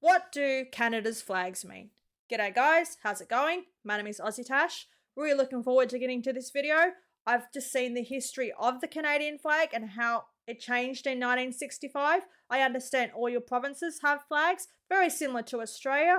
What do Canada's flags mean? G'day guys, how's it going? My name is AussieTash. Really looking forward to getting to this video. I've just seen the history of the Canadian flag and how it changed in 1965. I understand all your provinces have flags, very similar to Australia.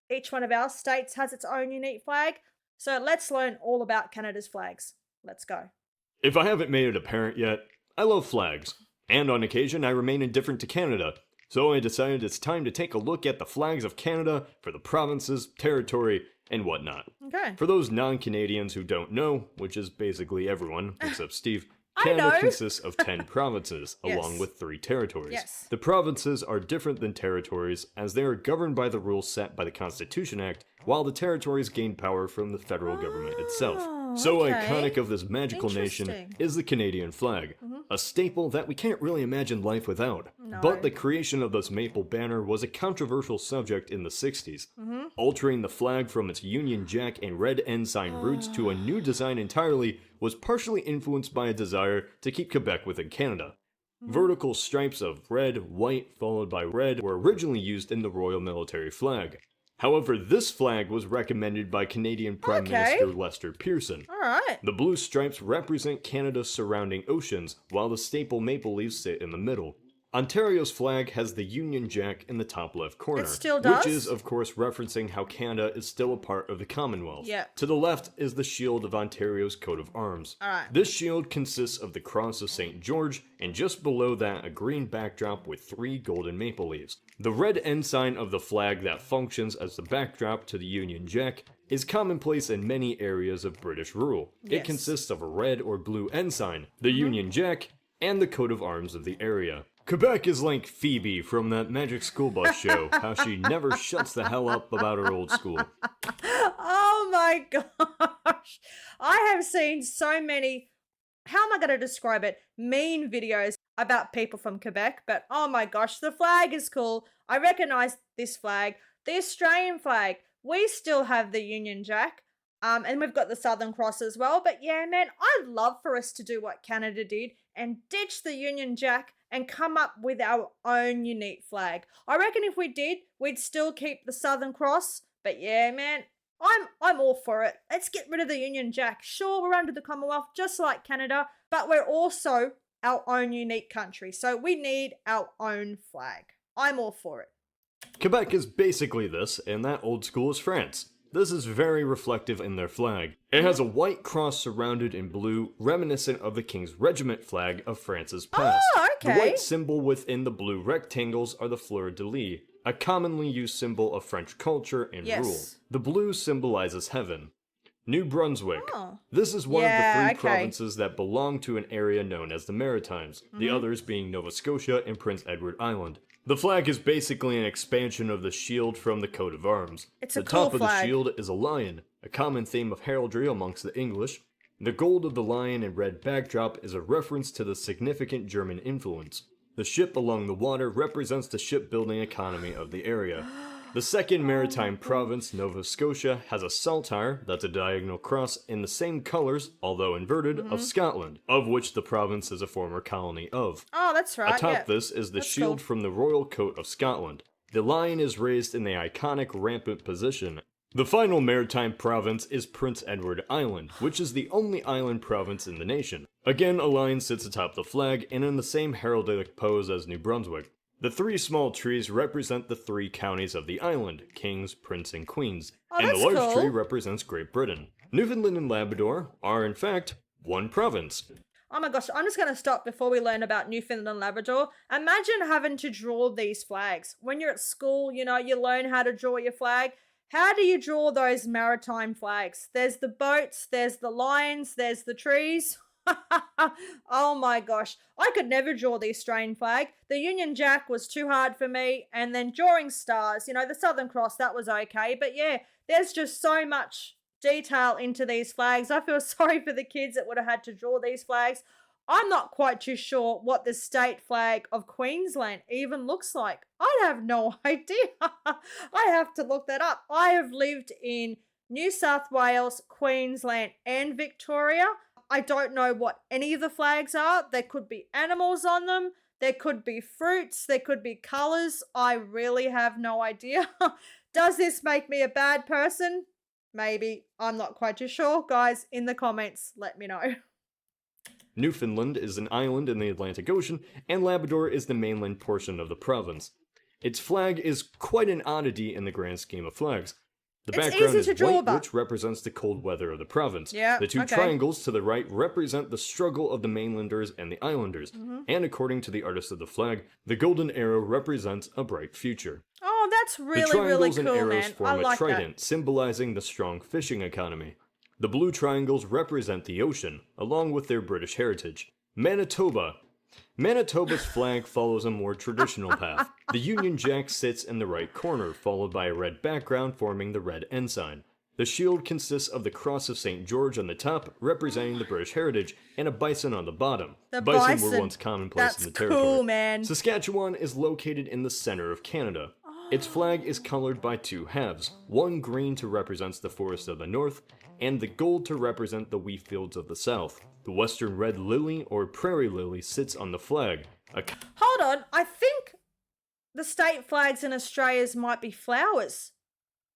Each one of our states has its own unique flag. So let's learn all about Canada's flags. Let's go. If I haven't made it apparent yet, I love flags. And on occasion, I remain indifferent to Canada. So I decided it's time to take a look at the flags of Canada for the provinces, territory, and whatnot. Okay. For those non-Canadians who don't know, which is basically everyone except Steve, Canada consists of 10 provinces, along with 3 territories. Yes. The provinces are different than territories, as they are governed by the rules set by the Constitution Act, while the territories gain power from the federal government itself. So iconic of this magical nation is the Canadian flag, a staple that we can't really imagine life without. No. But the creation of this maple banner was a controversial subject in the 60s. Altering the flag from its Union Jack and red ensign roots to a new design entirely was partially influenced by a desire to keep Quebec within Canada. Vertical stripes of red, white, followed by red were originally used in the Royal Military Flag. However, this flag was recommended by Canadian Prime Minister Lester Pearson. Alright. The blue stripes represent Canada's surrounding oceans, while the staple maple leaves sit in the middle. Ontario's flag has the Union Jack in the top left corner, It still does? which is, of course, referencing how Canada is still a part of the Commonwealth. Yeah. To the left is the shield of Ontario's coat of arms. Alright. This shield consists of the Cross of St. George, and just below that a green backdrop with 3 golden maple leaves. The red ensign of the flag that functions as the backdrop to the Union Jack is commonplace in many areas of British rule. Yes. It consists of a red or blue ensign, the Union Jack, and the coat of arms of the area. Quebec is like Phoebe from that Magic School Bus show, how she never shuts the hell up about her old school. Oh my gosh. I have seen so many, how am I going to describe it, mean videos about people from Quebec, but oh my gosh, the flag is cool. I recognize this flag. The Australian flag, we still have the Union Jack, and we've got the Southern Cross as well. But yeah, man, I'd love for us to do what Canada did and ditch the Union Jack and come up with our own unique flag. I reckon if we did, we'd still keep the Southern Cross. But yeah, man, I'm all for it. Let's get rid of the Union Jack. Sure, we're under the Commonwealth, just like Canada, but we're also our own unique country. So we need our own flag. I'm all for it. Quebec is basically this, and that old school is France. This is very reflective in their flag. It has a white cross surrounded in blue, reminiscent of the King's Regiment flag of France's past. Oh, okay. The white symbol within the blue rectangles are the fleur-de-lis, a commonly used symbol of French culture and rule. The blue symbolizes heaven. New Brunswick. This is one of the 3 provinces that belong to an area known as the Maritimes, the others being Nova Scotia and Prince Edward Island. The flag is basically an expansion of the shield from the coat of arms. It's a the cool top of flag. the shield is a lion, a common theme of heraldry amongst the English. The gold of the lion and red backdrop is a reference to the significant German influence. The ship along the water represents the shipbuilding economy of the area. The second maritime province, Nova Scotia, has a saltire, that's a diagonal cross, in the same colors, although inverted, of Scotland, of which the province is a former colony of. Oh, that's right. Atop this is the shield from the Royal Coat of Scotland. The lion is raised in the iconic rampant position. The final maritime province is Prince Edward Island, which is the only island province in the nation. Again, a lion sits atop the flag and in the same heraldic pose as New Brunswick. The 3 small trees represent the 3 counties of the island, kings, prince, and queens, and the large tree represents Great Britain. Newfoundland and Labrador are, in fact, one province. Oh my gosh, I'm just going to stop before we learn about Newfoundland and Labrador. Imagine having to draw these flags. When you're at school, you know, you learn how to draw your flag. How do you draw those maritime flags? There's the boats, there's the lions, there's the trees. Oh my gosh, I could never draw the Australian flag. The Union Jack was too hard for me, and then drawing stars, you know, the Southern Cross, that was okay. But yeah, there's just so much detail into these flags. I feel sorry for the kids that would have had to draw these flags. I'm not quite too sure what the state flag of Queensland even looks like. I have no idea. I have to look that up. I have lived in New South Wales, Queensland, and Victoria. I don't know what any of the flags are. There could be animals on them. There could be fruits. There could be colors. I really have no idea. Does this make me a bad person? Maybe. I'm not quite too sure. Guys, in the comments, let me know. Newfoundland is an island in the Atlantic Ocean, and Labrador is the mainland portion of the province. Its flag is quite an oddity in the grand scheme of flags. The background is white, which represents the cold weather of the province. Yeah, the two triangles to the right represent the struggle of the mainlanders and the islanders. And according to the artist of the flag, the golden arrow represents a bright future. Oh, that's really, the triangles really cool, and arrows man. form I like a trident, that. symbolizing the strong fishing economy. The blue triangles represent the ocean, along with their British heritage. Manitoba. Manitoba's flag follows a more traditional path. The Union Jack sits in the right corner, followed by a red background forming the red ensign. The shield consists of the cross of St. George on the top, representing the British heritage, and a bison on the bottom. The bison were once commonplace in the territory. Cool, man. Saskatchewan is located in the center of Canada. Its flag is colored by two halves, one green to represent the forests of the north, and the gold to represent the wheat fields of the south. The western red lily or prairie lily sits on the flag. Hold on, I think the state flags in Australia's might be flowers.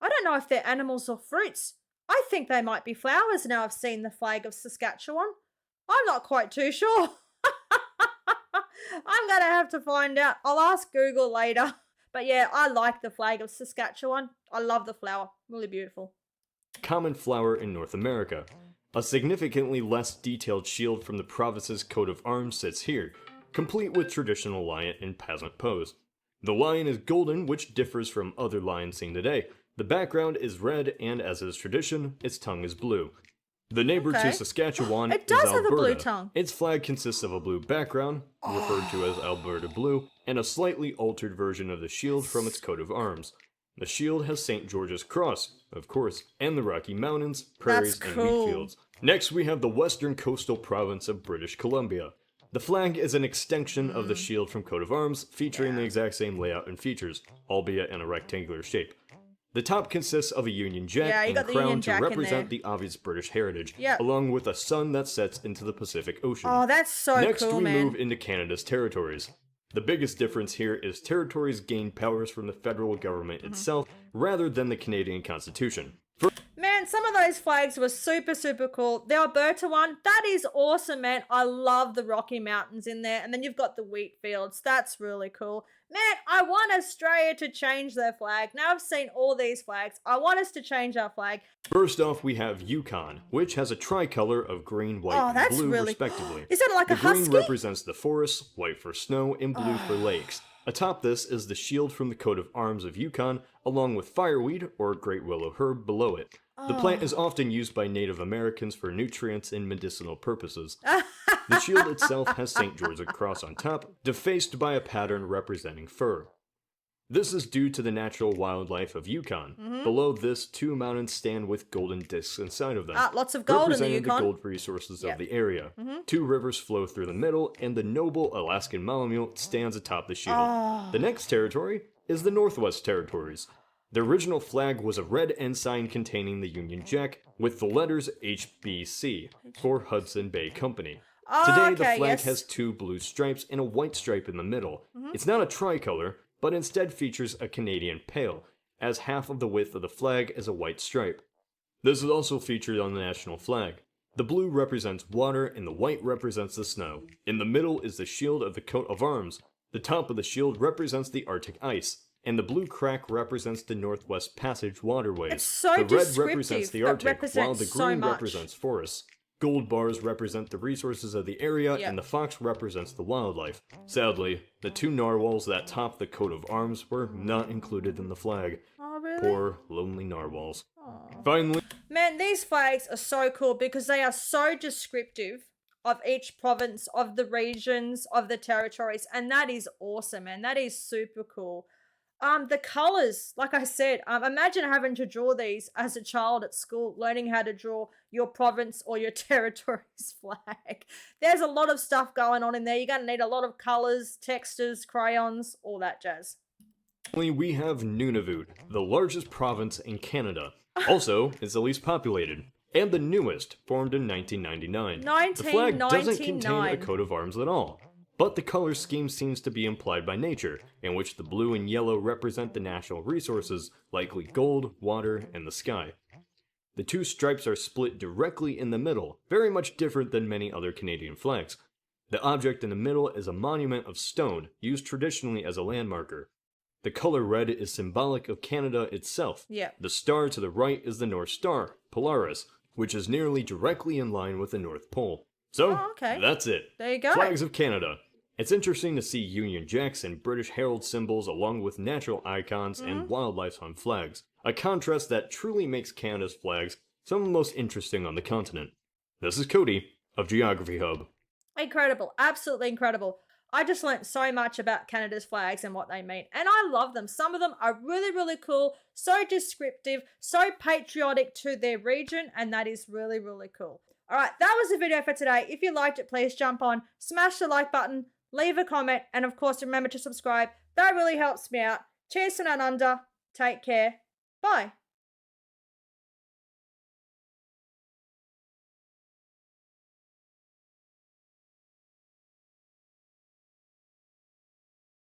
I don't know if they're animals or fruits. I think they might be flowers now I've seen the flag of Saskatchewan. I'm not quite too sure. I'm gonna have to find out. I'll ask Google later. But yeah, I like the flag of Saskatchewan. I love the flower. Really beautiful. Common flower in North America. A significantly less detailed shield from the province's coat of arms sits here, complete with traditional lion in peasant pose. The lion is golden, which differs from other lions seen today. The background is red, and as is tradition, its tongue is blue. The neighbor to Saskatchewan it does is have Alberta. a blue tongue. Its flag consists of a blue background, referred to as Alberta Blue, and a slightly altered version of the shield from its coat of arms. The shield has St. George's Cross, of course, and the Rocky Mountains, prairies, and wheat fields. Next, we have the western coastal province of British Columbia. The flag is an extension of the shield from coat of arms, featuring the exact same layout and features, albeit in a rectangular shape. The top consists of a Union Jack and a crown to represent the obvious British heritage, along with a sun that sets into the Pacific Ocean. Oh, that's so cool, man. Next, we move into Canada's territories. The biggest difference here is territories gain powers from the federal government itself, rather than the Canadian Constitution. Man, some of those flags were super, super cool. The Alberta one, that is awesome, man. I love the Rocky Mountains in there. And then you've got the wheat fields. That's really cool. Man, I want Australia to change their flag. Now I've seen all these flags. I want us to change our flag. First off, we have Yukon, which has a tricolor of green, white, and blue, respectively. Is that like a husky? The green represents the forests, white for snow, and blue for lakes. Atop this is the shield from the coat of arms of Yukon, along with fireweed, or great willow herb, below it. The plant is often used by Native Americans for nutrients and medicinal purposes. The shield itself has St. George's Cross on top, defaced by a pattern representing fur. This is due to the natural wildlife of Yukon. Below this, two mountains stand with golden discs inside of them. Lots of gold in the representing Yukon. the gold resources of the area. Two rivers flow through the middle, and the noble Alaskan Malamute stands atop the shield. The next territory is the Northwest Territories. The original flag was a red ensign containing the Union Jack, with the letters HBC, for Hudson Bay Company. Today, the flag has two blue stripes and a white stripe in the middle. It's not a tricolor, but instead features a Canadian pale, as half of the width of the flag is a white stripe. This is also featured on the national flag. The blue represents water and the white represents the snow. In the middle is the shield of the coat of arms. The top of the shield represents the Arctic ice, and the blue crack represents the Northwest Passage waterways. It's so the red represents the Arctic, while the green so represents forests. Gold bars represent the resources of the area, and the fox represents the wildlife. Sadly, the two narwhals that top the coat of arms were not included in the flag. Oh, really? Poor, lonely narwhals. Finally... Man, these flags are so cool because they are so descriptive of each province, of the regions, of the territories, and that is awesome, man. That is super cool. The colors, like I said, imagine having to draw these as a child at school, learning how to draw your province or your territory's flag. There's a lot of stuff going on in there. You're going to need a lot of colors, textures, crayons, all that jazz. Finally, we have Nunavut, the largest province in Canada. Also, it's the least populated, and the newest, formed in 1999. The flag doesn't contain a coat of arms at all. But the color scheme seems to be implied by nature, in which the blue and yellow represent the natural resources, likely gold, water, and the sky. The two stripes are split directly in the middle, very much different than many other Canadian flags. The object in the middle is a monument of stone, used traditionally as a landmarker. The color red is symbolic of Canada itself. Yeah. The star to the right is the North Star, Polaris, which is nearly directly in line with the North Pole. So, okay. That's it. There you go. Flags of Canada. It's interesting to see Union Jacks and British Herald symbols along with natural icons and wildlife on flags, a contrast that truly makes Canada's flags some of the most interesting on the continent. This is Cody of Geography Hub. Incredible. Absolutely incredible. I just learnt so much about Canada's flags and what they mean, and I love them. Some of them are really, really cool, so descriptive, so patriotic to their region, and that is really, really cool. All right, that was the video for today. If you liked it, please jump on, smash the like button, leave a comment, and of course, remember to subscribe. That really helps me out. Cheers from down under. Take care. Bye.